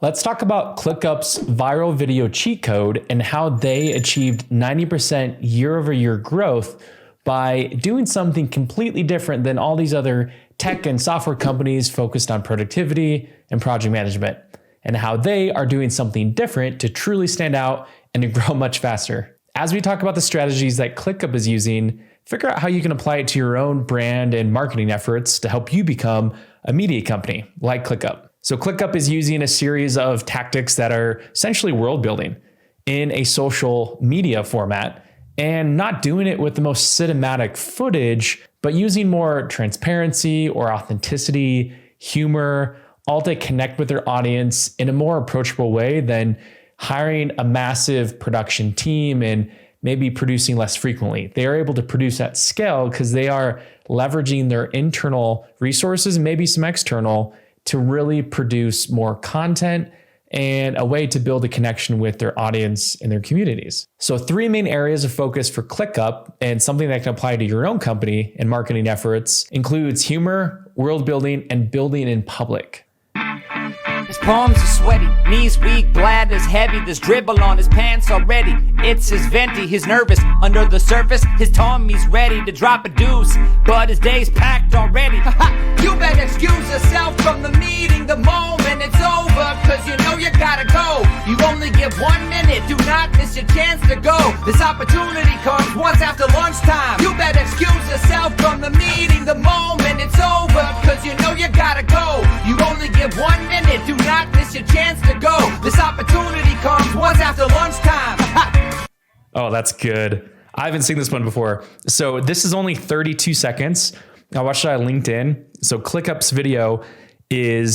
Let's talk about ClickUp's viral video cheat code and how they achieved 90% year-over-year growth by doing something completely different than all these other tech and software companies focused on productivity and project management, and how they are doing something different to truly stand out and to grow much faster. As we talk about the strategies that ClickUp is using, figure out how you can apply it to your own brand and marketing efforts to help you become a media company like ClickUp. So ClickUp is using a series of tactics that are essentially world building in a social media format, and not doing it with the most cinematic footage, but using more transparency or authenticity, humor, all to connect with their audience in a more approachable way than hiring a massive production team and maybe producing less frequently. They are able to produce at scale because they are leveraging their internal resources and maybe some external to really produce more content and a way to build a connection with their audience and their communities. So 3 main areas of focus for ClickUp, and something that can apply to your own company and marketing efforts, includes humor, world building, and building in public. His palms are sweaty, knees weak, bladders heavy. There's dribble on his pants already. It's his venti, he's nervous. Under the surface, his Tommy's ready to drop a deuce, but his day's packed already. You better excuse yourself from the meeting the moment it's over, cause you know you gotta go. You only get 1 minute, do not miss your chance to go. This opportunity comes once after lunchtime. You better excuse yourself from the meeting the moment it's over, cause you know you gotta go. You only get 1 minute, do not miss your chance to go. This opportunity comes once after lunchtime. Oh, that's good. I haven't seen this one before. So this is only 32 seconds. I watched it on LinkedIn. So ClickUp's video it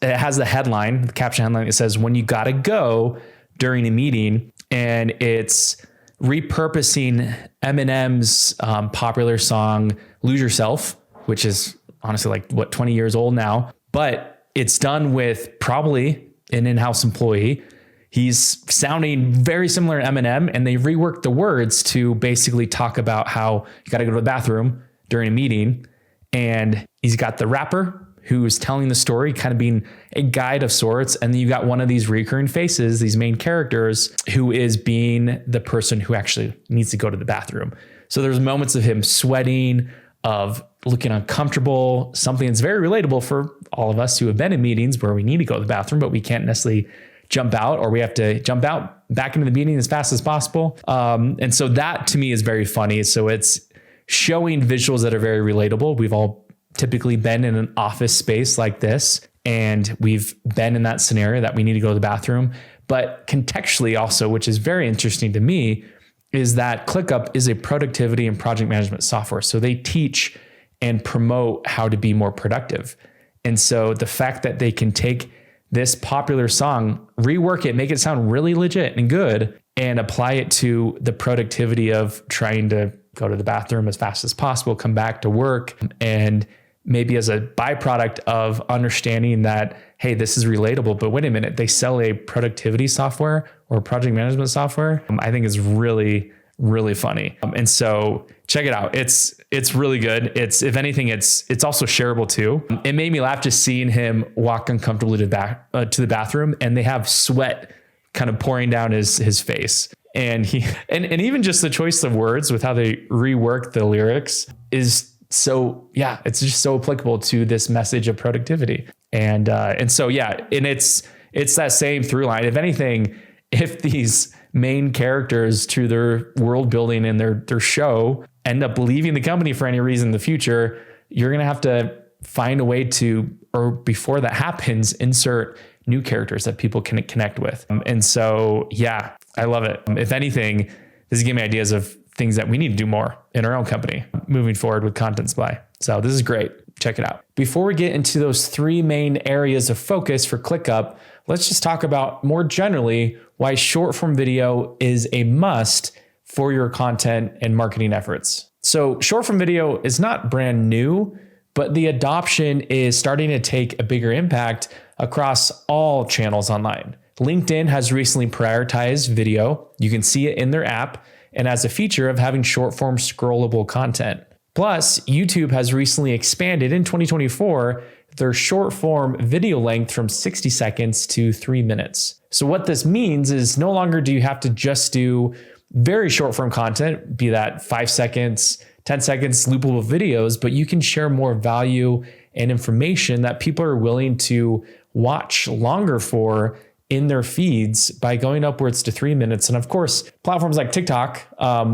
has the headline, the caption headline. It says, "When you gotta go during a meeting," and it's repurposing Eminem's popular song "Lose Yourself," which is honestly 20 years old now, but it's done with probably an in-house employee. He's sounding very similar to Eminem, and they reworked the words to basically talk about how you got to go to the bathroom during a meeting. And he's got the rapper who's telling the story, kind of being a guide of sorts. And then you got one of these recurring faces, these main characters, who is being the person who actually needs to go to the bathroom. So there's moments of him sweating, of looking uncomfortable, something that's very relatable for all of us who have been in meetings where we need to go to the bathroom, but we can't necessarily jump out, or we have to jump out back into the meeting as fast as possible. And so that to me is very funny. So it's showing visuals that are very relatable. We've all typically been in an office space like this, and we've been in that scenario that we need to go to the bathroom. But contextually also, which is very interesting to me, is that ClickUp is a productivity and project management software. So they teach and promote how to be more productive. And so the fact that they can take this popular song, rework it, make it sound really legit and good, and apply it to the productivity of trying to go to the bathroom as fast as possible, come back to work, and maybe as a byproduct of understanding that, hey, this is relatable, but wait a minute, they sell a productivity software or project management software, I think is really, really funny. And so check it out. It's really good. If anything, it's also shareable too. It made me laugh just seeing him walk uncomfortably to the bathroom, and they have sweat kind of pouring down his face. And even just the choice of words with how they rework the lyrics is so, yeah, it's just so applicable to this message of productivity. And so, yeah, and it's that same through line. If anything, if these main characters through their world building and their show end up leaving the company for any reason in the future, you're going to have to find a way to, or before that happens, insert new characters that people can connect with. And so, yeah, I love it. If anything, this is giving me ideas of things that we need to do more in our own company moving forward with content supply. So this is great. Check it out. Before we get into those 3 main areas of focus for ClickUp, let's just talk about more generally why short form video is a must for your content and marketing efforts. So short form video is not brand new, but the adoption is starting to take a bigger impact across all channels online. LinkedIn has recently prioritized video. You can see it in their app and as a feature of having short form scrollable content. Plus, YouTube has recently expanded in 2024 their short form video length from 60 seconds to 3 minutes. So what this means is no longer do you have to just do very short form content, be that 5 seconds, 10 seconds loopable videos, but you can share more value and information that people are willing to watch longer for in their feeds by going upwards to 3 minutes. And of course, platforms like TikTok,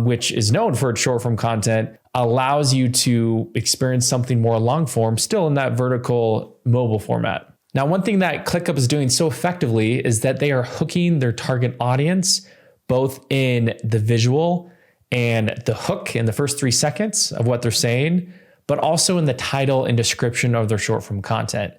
which is known for its short form content, allows you to experience something more long form, still in that vertical mobile format. Now, one thing that ClickUp is doing so effectively is that they are hooking their target audience, both in the visual and the hook in the first 3 seconds of what they're saying, but also in the title and description of their short form content.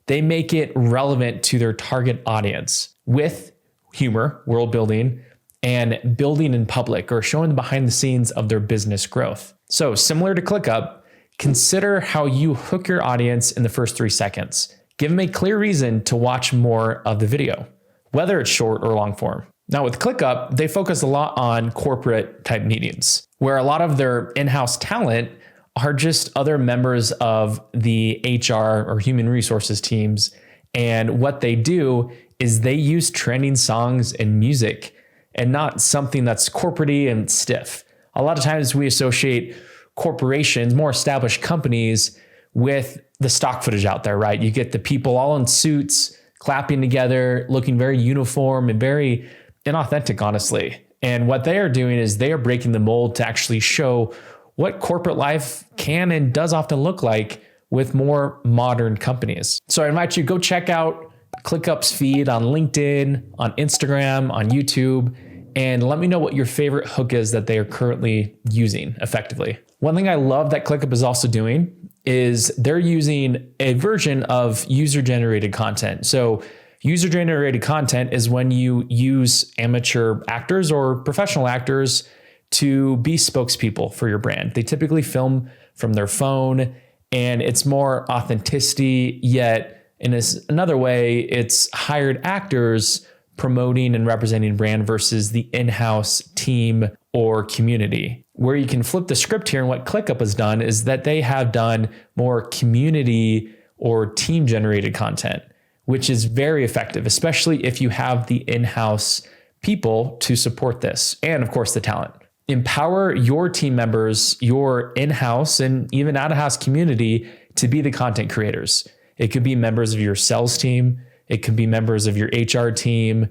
They make it relevant to their target audience with humor, world building, and building in public or showing the behind the scenes of their business growth. So similar to ClickUp, consider how you hook your audience in the first 3 seconds. Give them a clear reason to watch more of the video, whether it's short or long form. Now with ClickUp, they focus a lot on corporate type meetings, where a lot of their in-house talent are just other members of the HR or human resources teams. And what they do is they use trending songs and music and not something that's corporate-y and stiff. A lot of times we associate corporations, more established companies, with the stock footage out there, right? You get the people all in suits, clapping together, looking very uniform and very inauthentic, honestly. And what they are doing is they are breaking the mold to actually show what corporate life can and does often look like with more modern companies. So I invite you to go check out ClickUp's feed on LinkedIn, on Instagram, on YouTube, and let me know what your favorite hook is that they are currently using effectively. One thing I love that ClickUp is also doing is they're using a version of user-generated content. So user-generated content is when you use amateur actors or professional actors to be spokespeople for your brand. They typically film from their phone, and it's more authenticity, yet in another way, it's hired actors promoting and representing brand versus the in-house team or community. Where you can flip the script here, and what ClickUp has done is that they have done more community or team-generated content, which is very effective, especially if you have the in-house people to support this, and of course the talent. Empower your team members, your in-house and even out-of-house community to be the content creators. It could be members of your sales team. It could be members of your HR team,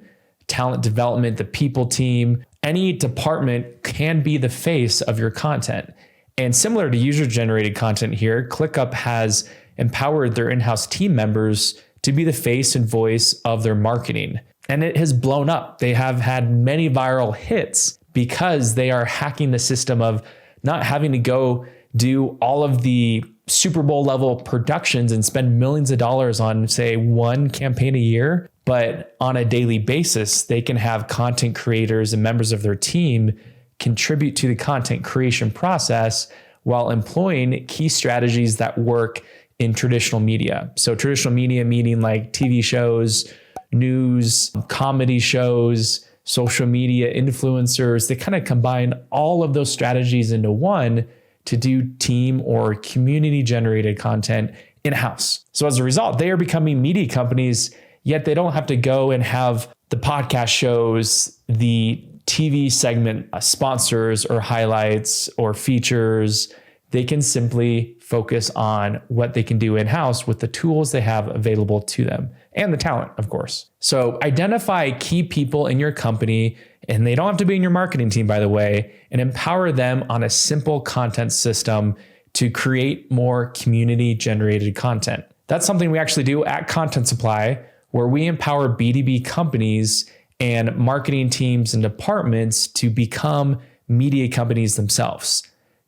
talent development, the people team. Any department can be the face of your content. And similar to user-generated content here, ClickUp has empowered their in-house team members to be the face and voice of their marketing. And it has blown up. They have had many viral hits because they are hacking the system of not having to go do all of the Super Bowl level productions and spend millions of dollars on, say, one campaign a year. But on a daily basis, they can have content creators and members of their team contribute to the content creation process while employing key strategies that work in traditional media. So traditional media meaning like TV shows, news, comedy shows, social media influencers. They kind of combine all of those strategies into one to do team or community generated content in-house. So as a result, they are becoming media companies, yet they don't have to go and have the podcast shows, the TV segment sponsors or highlights or features. They can simply focus on what they can do in-house with the tools they have available to them and the talent, of course. So identify key people in your company, and they don't have to be in your marketing team, by the way, and empower them on a simple content system to create more community-generated content. That's something we actually do at Content Supply, where we empower B2B companies and marketing teams and departments to become media companies themselves,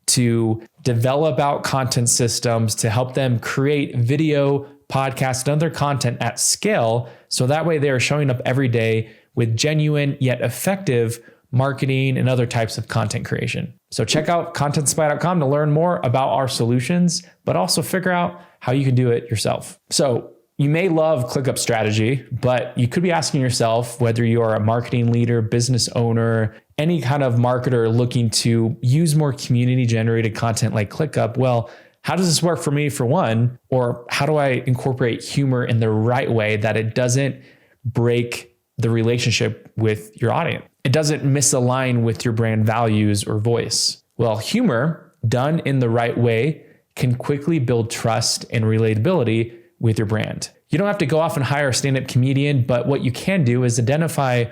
to develop out content systems to help them create video, podcast, and other content at scale. So that way they are showing up every day with genuine yet effective marketing and other types of content creation. So check out contentsupply.com to learn more about our solutions, but also figure out how you can do it yourself. So you may love ClickUp's strategy, but you could be asking yourself whether you are a marketing leader, business owner, any kind of marketer looking to use more community generated content like ClickUp. Well, how does this work for me for one? Or how do I incorporate humor in the right way that it doesn't break the relationship with your audience? It doesn't misalign with your brand values or voice. Well, humor done in the right way can quickly build trust and relatability with your brand. You don't have to go off and hire a stand-up comedian, but what you can do is identify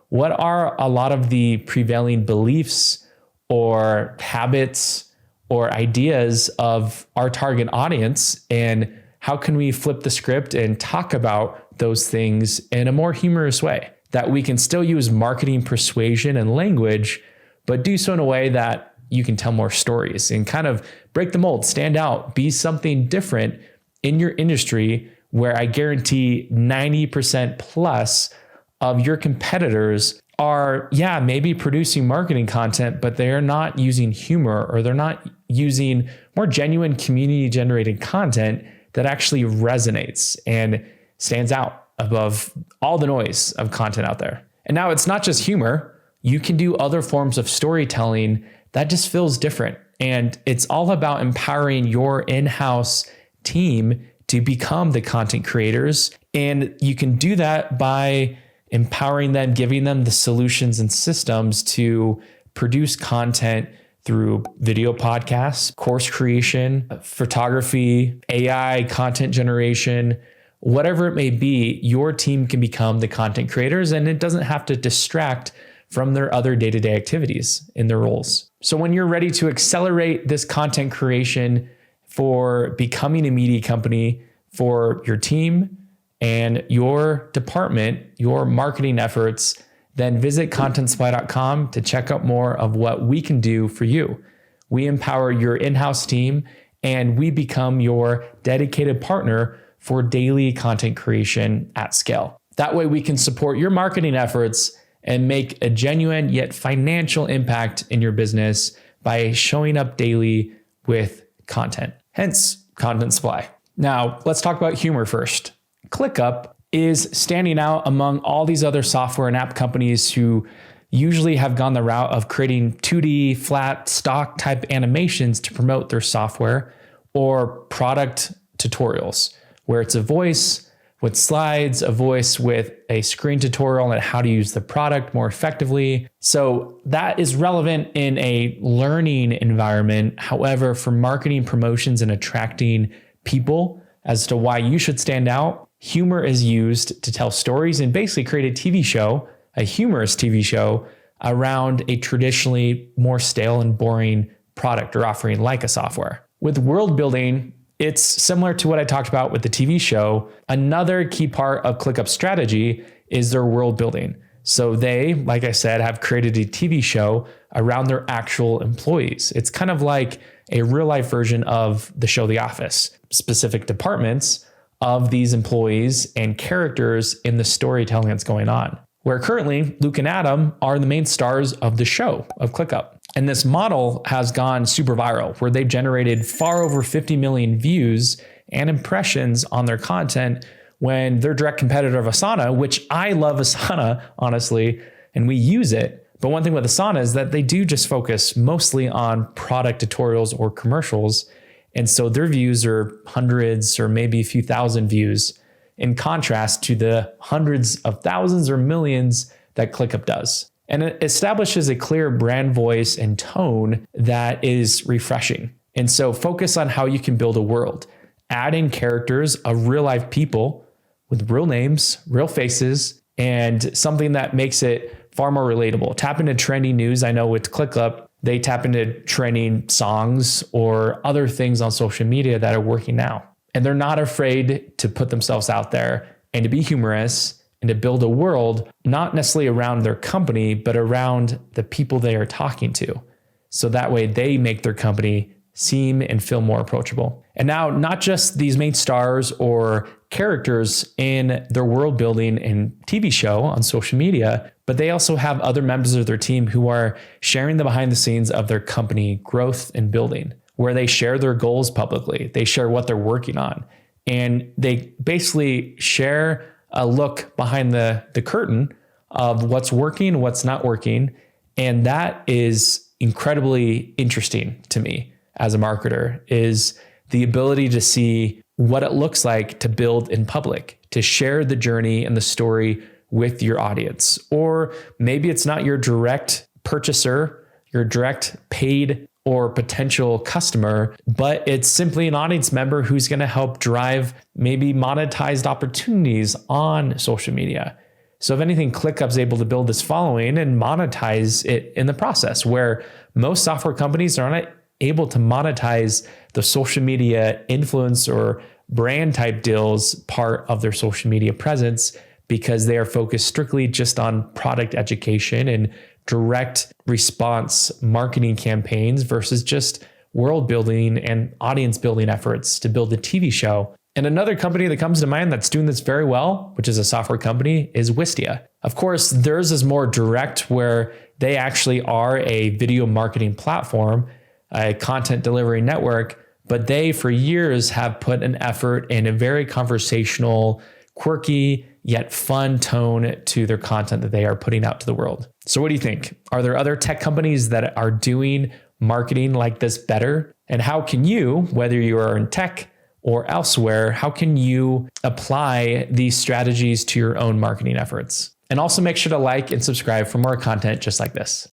what are a lot of the prevailing beliefs or habits or ideas of our target audience, and how can we flip the script and talk about those things in a more humorous way that we can still use marketing persuasion and language, but do so in a way that you can tell more stories and kind of break the mold, stand out, be something different in your industry, where I guarantee 90% plus of your competitors are, maybe producing marketing content, but they're not using humor, or they're not using more genuine community generated content that actually resonates and stands out above all the noise of content out there. And now it's not just humor. You can do other forms of storytelling that just feels different. And it's all about empowering your in-house team to become the content creators. And you can do that by empowering them, giving them the solutions and systems to produce content through video podcasts, course creation, photography, AI, content generation, whatever it may be. Your team can become the content creators, and it doesn't have to distract from their other day-to-day activities in their roles. So when you're ready to accelerate this content creation for becoming a media company for your team and your department, your marketing efforts, then visit contentsupply.com to check out more of what we can do for you. We empower your in-house team, and we become your dedicated partner for daily content creation at scale. That way we can support your marketing efforts and make a genuine yet financial impact in your business by showing up daily with content. Hence, Content Supply. Now, let's talk about humor first. ClickUp is standing out among all these other software and app companies who usually have gone the route of creating 2D flat stock type animations to promote their software, or product tutorials, where it's a voice with slides, a voice with a screen tutorial on how to use the product more effectively. So that is relevant in a learning environment. However, for marketing, promotions, and attracting people as to why you should stand out, humor is used to tell stories and basically create a TV show, a humorous TV show, around a traditionally more stale and boring product or offering like a software. With world building, it's similar to what I talked about with the TV show. Another key part of ClickUp's strategy is their world building. So they, like I said, have created a TV show around their actual employees. It's kind of like a real life version of the show The Office, specific departments of these employees and characters in the storytelling that's going on. Where currently Luke and Adam are the main stars of the show of ClickUp. And this model has gone super viral, where they've generated far over 50 million views and impressions on their content, when their direct competitor of Asana, which I love Asana, honestly, and we use it. But one thing with Asana is that they do just focus mostly on product tutorials or commercials. And so their views are hundreds or maybe a few thousand views, in contrast to the hundreds of thousands or millions that ClickUp does. And it establishes a clear brand voice and tone that is refreshing. And so focus on how you can build a world. Add in characters of real life people with real names, real faces, and something that makes it far more relatable. Tap into trending news. I know with ClickUp, they tap into trending songs or other things on social media that are working now. And they're not afraid to put themselves out there and to be humorous and to build a world, not necessarily around their company, but around the people they are talking to. So that way they make their company seem and feel more approachable. And now, not just these main stars or characters in their world building and TV show on social media, but they also have other members of their team who are sharing the behind the scenes of their company growth and building, where they share their goals publicly. They share what they're working on, and they basically share a look behind the curtain of what's working, what's not working. And that is incredibly interesting to me as a marketer, is the ability to see what it looks like to build in public, to share the journey and the story with your audience. Or maybe it's not your direct purchaser, your direct paid or potential customer, but it's simply an audience member who's going to help drive maybe monetized opportunities on social media. So if anything, ClickUp's able to build this following and monetize it in the process, where most software companies are not able to monetize the social media influence or brand type deals part of their social media presence, because they are focused strictly just on product education and direct response marketing campaigns versus just world building and audience building efforts to build a TV show. And another company that comes to mind that's doing this very well, which is a software company, is Wistia. Of course, theirs is more direct, where they actually are a video marketing platform, a content delivery network, but they for years have put an effort in a very conversational, quirky, yet fun tone to their content that they are putting out to the world. So what do you think? Are there other tech companies that are doing marketing like this better? And how can you, whether you are in tech or elsewhere, how can you apply these strategies to your own marketing efforts? And also make sure to like and subscribe for more content just like this.